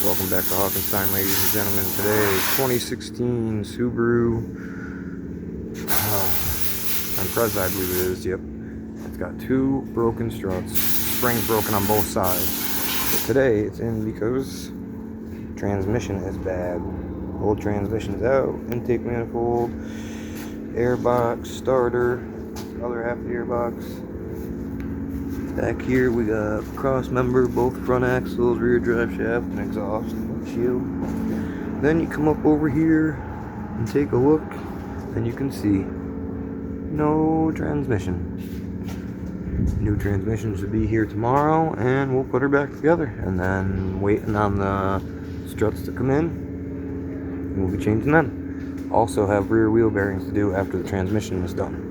Welcome back to Hawkenstein, ladies and gentlemen. Today, 2016 Subaru impreza, I believe it is. Yep. It's got two broken struts. Springs broken on both sides. But today, it's in because transmission is bad. Old transmission's out. Intake manifold, airbox, starter, other half of the airbox. Back here we got cross member, both front axles, rear drive shaft, and exhaust shield. Then you come up over here and take a look, and you can see no transmission. New transmission should be here tomorrow, and we'll put her back together. And then waiting on the struts to come in, and we'll be changing them. Also have rear wheel bearings to do after the transmission is done.